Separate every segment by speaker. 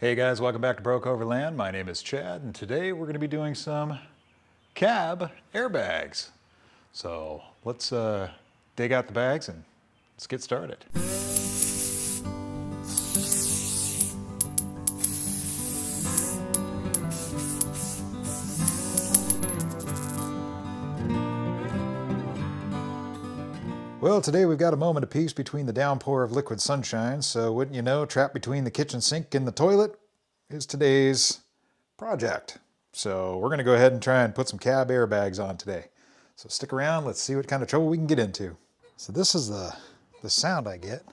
Speaker 1: Hey guys, welcome back to Broke Overland. My name is Chad, and today we're going to be doing some cab airbags. So let's dig out the bags and let's get started. Well, today we've got a moment of peace between the downpour of liquid sunshine, so wouldn't you know, trapped between the kitchen sink and the toilet is today's project. So we're going to go ahead and try and put some cab airbags on today. So stick around, let's see what kind of trouble we can get into. So this is the sound I get.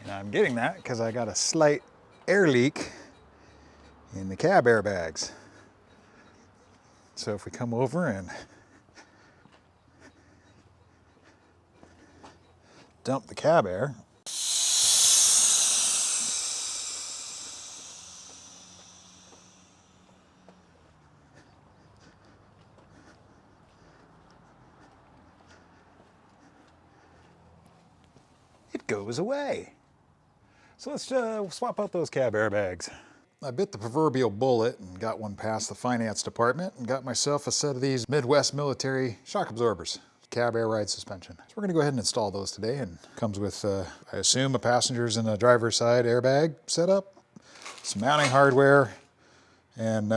Speaker 1: And I'm getting that because I got a slight air leak in the cab airbags. So if we come over and dump the cab air, it goes away. So let's swap out those cab airbags. I bit the proverbial bullet and got one past the finance department and got myself a set of these Midwest military shock absorbers, cab air ride suspension. So we're going to go ahead and install those today, and comes with, I assume, a passenger's and a driver's side airbag setup, some mounting hardware, and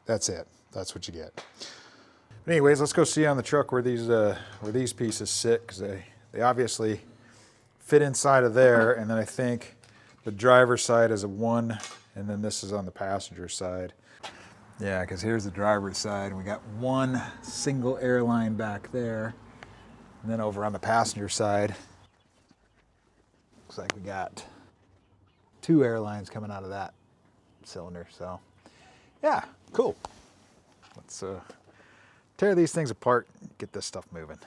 Speaker 1: that's it. That's what you get. But anyways, let's go see on the truck where these pieces sit, because they obviously fit inside of there, and then I think the driver's side is a one, and then this is on the passenger side. Yeah, because here's the driver's side, and we got one single airline back there, and then over on the passenger side, looks like we got two airlines coming out of that cylinder. So yeah, cool. Let's tear these things apart, get this stuff moving.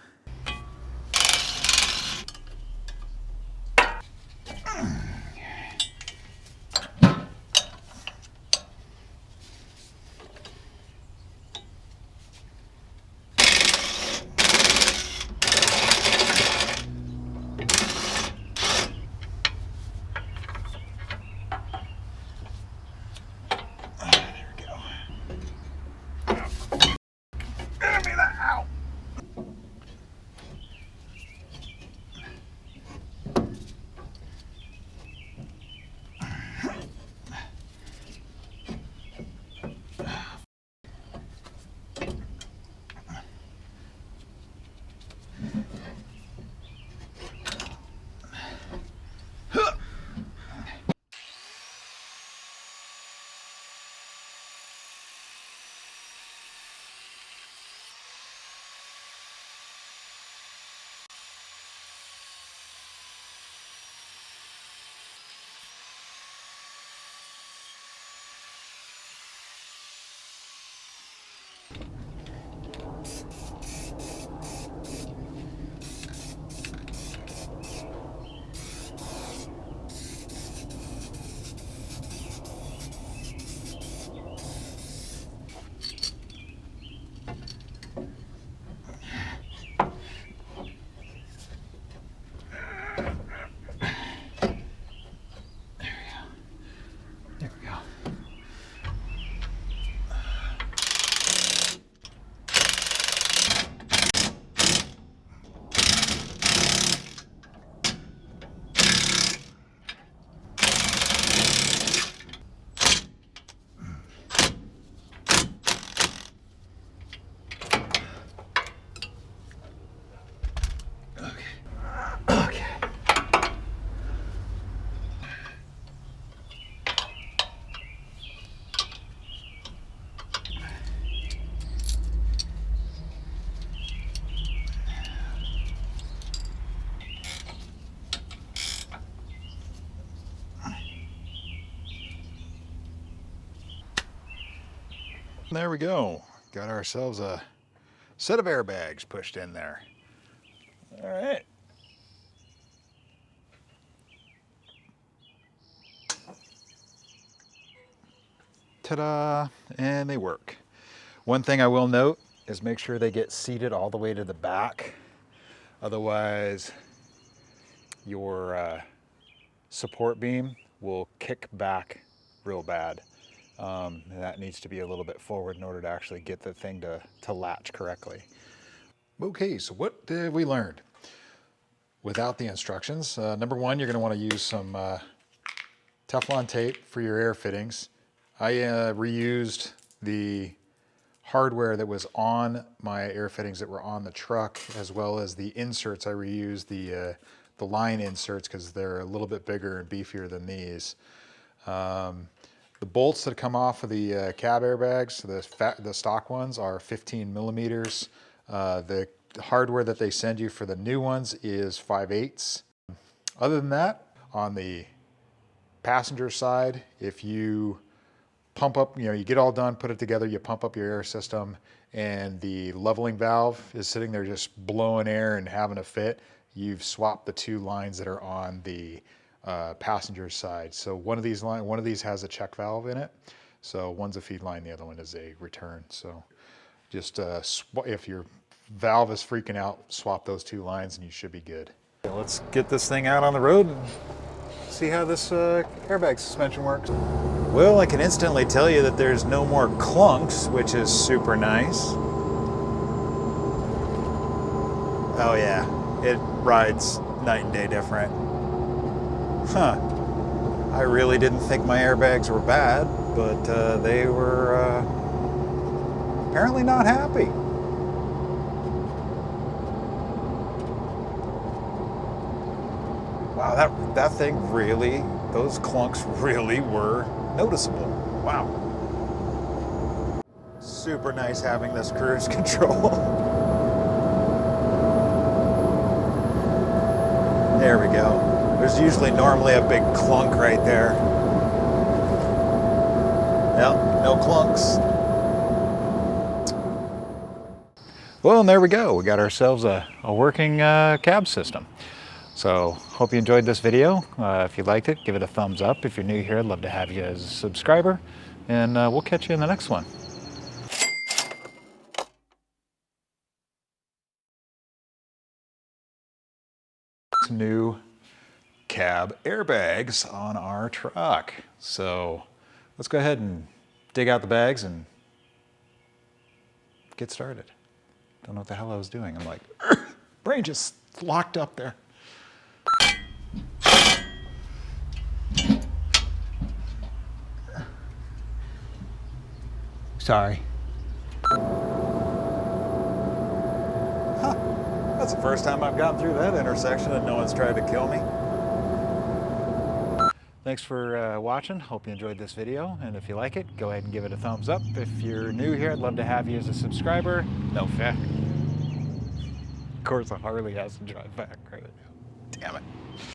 Speaker 1: There we go. Got ourselves a set of airbags pushed in there. All right. Ta-da! And they work. One thing I will note is make sure they get seated all the way to the back. Otherwise, your support beam will kick back real bad. And that needs to be a little bit forward in order to actually get the thing to latch correctly. Okay, so what have we learned? Without the instructions, number one, you're going to want to use some Teflon tape for your air fittings. I reused the hardware that was on my air fittings that were on the truck, as well as the inserts. I reused the line inserts because they're a little bit bigger and beefier than these. The bolts that come off of the cab airbags, the stock ones, are 15 millimeters. The hardware that they send you for the new ones is 5/8. Other than that, on the passenger side, if you pump up, you get all done, put it together, you pump up your air system, and the leveling valve is sitting there just blowing air and having a fit, you've swapped the two lines that are on the passenger side. So one of these has a check valve in it. So one's a feed line, the other one is a return. So just if your valve is freaking out, swap those two lines and you should be good. Let's get this thing out on the road and see how this airbag suspension works. Well, I can instantly tell you that there's no more clunks, which is super nice. Oh yeah, it rides night and day different. Huh. I really didn't think my airbags were bad, but they were apparently not happy. Wow, that thing really, those clunks really were noticeable. Wow. Super nice having this cruise control. There we go. There's usually normally a big clunk right there. Yep, no clunks. Well, and there we go. We got ourselves a working cab system. So, hope you enjoyed this video. If you liked it, give it a thumbs up. If you're new here, I'd love to have you as a subscriber. And we'll catch you in the next one. New cab airbags on our truck. So let's go ahead and dig out the bags and get started. Don't know what the hell I was doing. I'm like, brain just locked up there. Sorry. Huh. That's the first time I've gotten through that intersection and no one's tried to kill me. Thanks for watching. Hope you enjoyed this video. And if you like it, go ahead and give it a thumbs up. If you're new here, I'd love to have you as a subscriber. No fair. Of course, a Harley has to drive back right now. Damn it.